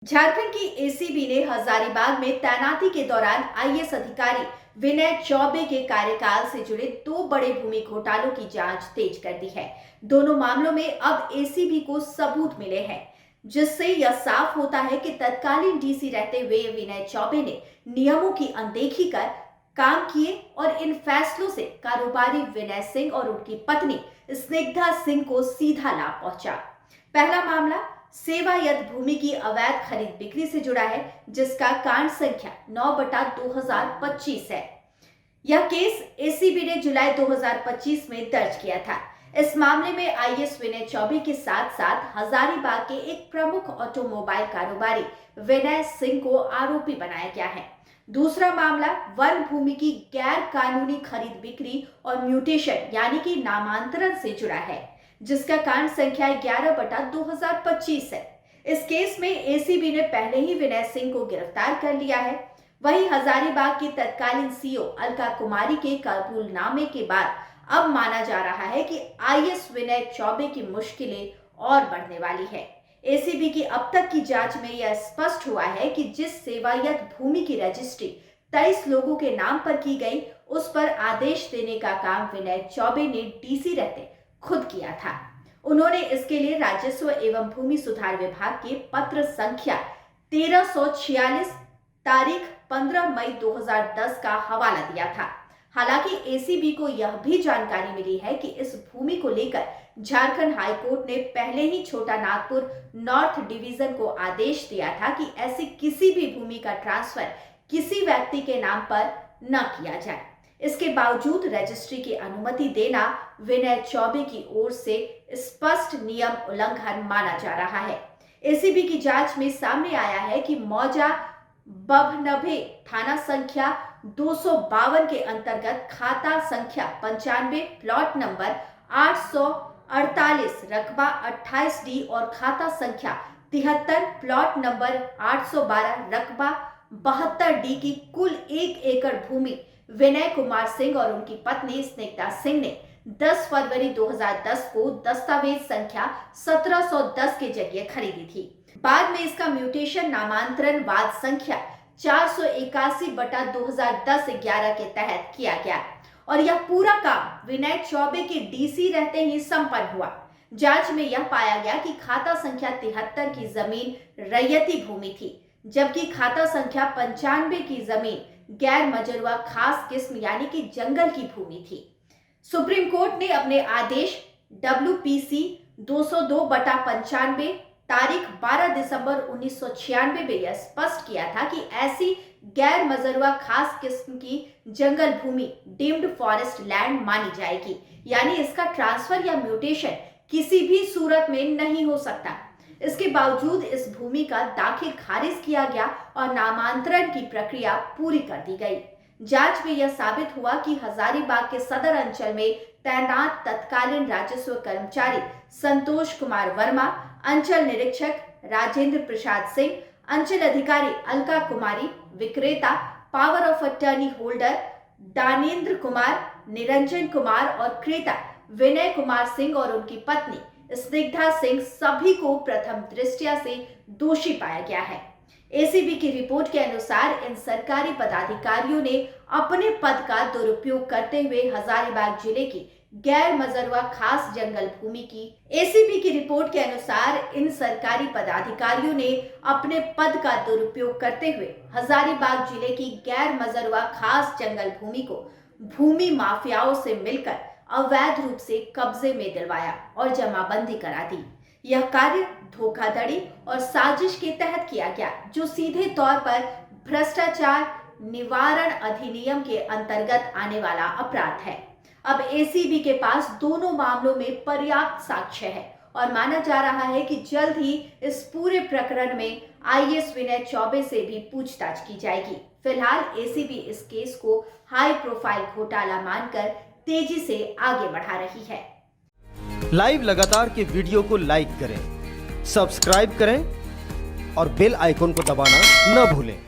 झारखंड की एसीबी ने हजारीबाग में तैनाती के दौरान आईएएस अधिकारी विनय चौबे के कार्यकाल से जुड़े दो बड़े भूमि घोटालों की जांच तेज कर दी है। दोनों मामलों में अब एसीबी को सबूत मिले हैं, जिससे यह साफ होता है कि तत्कालीन डीसी रहते हुए विनय चौबे ने नियमों की अनदेखी कर काम किए और इन फैसलों से कारोबारी विनय सिंह और उनकी पत्नी स्निग्धा सिंह को सीधा लाभ पहुंचा। पहला मामला सेवायत भूमि की अवैध खरीद बिक्री से जुड़ा है, जिसका कांड संख्या 9/2025 है। यह केस एसीबी ने जुलाई 2025 में दर्ज किया था। इस मामले में आईएएस विनय चौबे के साथ साथ हजारीबाग के एक प्रमुख ऑटोमोबाइल कारोबारी विनय सिंह को आरोपी बनाया गया है। दूसरा मामला वन भूमि की गैर कानूनी खरीद बिक्री और म्यूटेशन यानी कि नामांतरण से जुड़ा है, जिसका कांड संख्या 11/2025 है। इस केस में एसीबी ने पहले ही विनय सिंह को गिरफ्तार कर लिया है। वहीं हजारीबाग की तत्कालीन सीओ अलका कुमारी के कबूलनामे के बाद अब माना जा रहा है कि आईएएस विनय चौबे की मुश्किलें और बढ़ने वाली है। एसीबी की अब तक की जांच में यह स्पष्ट हुआ है कि जिस सेवायत भूमि की रजिस्ट्री 23 लोगों के नाम पर की गई, उस पर आदेश देने का काम विनय चौबे ने डीसी रहते खुद किया था। उन्होंने इसके लिए राजस्व एवं भूमि सुधार विभाग के पत्र संख्या 1346 तारीख 15 मई 2010 का हवाला दिया था। हालांकि एसीबी को यह भी जानकारी मिली है कि इस भूमि को लेकर झारखंड हाईकोर्ट ने पहले ही छोटा नागपुर नॉर्थ डिवीजन को आदेश दिया था कि ऐसी किसी भी भूमि का ट्रांसफर किसी व्यक्ति के नाम पर न किया जाए। इसके बावजूद रजिस्ट्री की अनुमति देना विनय चौबे की ओर से स्पष्ट नियम उल्लंघन माना जा रहा है। एसीबी की जांच में सामने आया है कि मौजा बभनभे थाना संख्या 252 के अंतर्गत खाता संख्या 95 प्लॉट नंबर 848 रकबा 28D और खाता संख्या 73 प्लॉट नंबर 812 रकबा 72D की कुल 1 एकड़ भूमि विनय कुमार सिंह और उनकी पत्नी स्निग्धा सिंह ने 10 फरवरी 2010 को दस्तावेज संख्या 1710 के जरिए खरीदी थी। बाद में इसका म्यूटेशन नामांतरण वाद संख्या 481/2010-11 के तहत किया गया और यह पूरा काम विनय चौबे के डीसी रहते ही संपन्न हुआ। जांच में यह पाया गया कि खाता संख्या 73 की जमीन रैयती भूमि थी, जबकि खाता संख्या 95 की जमीन गैर मजरूआ खास किस्म यानी कि जंगल की भूमि थी। सुप्रीम कोर्ट ने अपने आदेश WPC 202/95 तारीख 12 दिसंबर 1996 में यह स्पष्ट किया था कि ऐसी गैर मजरूआ खास किस्म की जंगल भूमि डीम्ड फॉरेस्ट लैंड मानी जाएगी, यानी इसका ट्रांसफर या म्यूटेशन किसी भी सूरत में नहीं हो सकता। इसके बावजूद इस भूमि का दाखिल खारिज किया गया और नामांतरण की प्रक्रिया पूरी कर दी गई। जांच में यह साबित हुआ कि हजारीबाग के सदर अंचल में तैनात तत्कालीन राजस्व कर्मचारी संतोष कुमार वर्मा, अंचल निरीक्षक राजेंद्र प्रसाद सिंह, अंचल अधिकारी अलका कुमारी, विक्रेता power of attorney holder Danendra Kumar, Niranjan Kumar और क्रेता विनय कुमार सिंह और उनकी पत्नी स्निग्धा सिंह सभी को प्रथम दृष्टया से दोषी पाया गया है। एसीबी की रिपोर्ट के अनुसार इन सरकारी पदाधिकारियों ने अपने पद का दुरुपयोग करते हुए हजारीबाग जिले की गैर मजरूआ खास जंगल भूमि की एसीबी की रिपोर्ट के अनुसार इन सरकारी पदाधिकारियों ने अपने पद का दुरुपयोग करते हुए हजारीबाग जिले की गैर मजरूआ खास जंगल भूमि को भूमि माफियाओं से मिलकर अवैध रूप से कब्जे में दिलवाया और जमाबंदी करा दी। यह कार्य धोखाधड़ी और साजिश के तहत किया गया, जो सीधे तौर पर भ्रष्टाचार निवारण अधिनियम के अंतर्गत आने वाला अपराध है। अब एसीबी के पास दोनों मामलों में पर्याप्त साक्ष्य है और माना जा रहा है कि जल्द ही इस पूरे प्रकरण में आईएएस विनय चौबे से भी पूछताछ की जाएगी। फिलहाल एसीबी इस केस को हाई प्रोफाइल घोटाला मानकर तेजी से आगे बढ़ा रही है। लाइव लगातार के वीडियो को लाइक करें, सब्सक्राइब करें और बेल आइकन को दबाना न भूलें।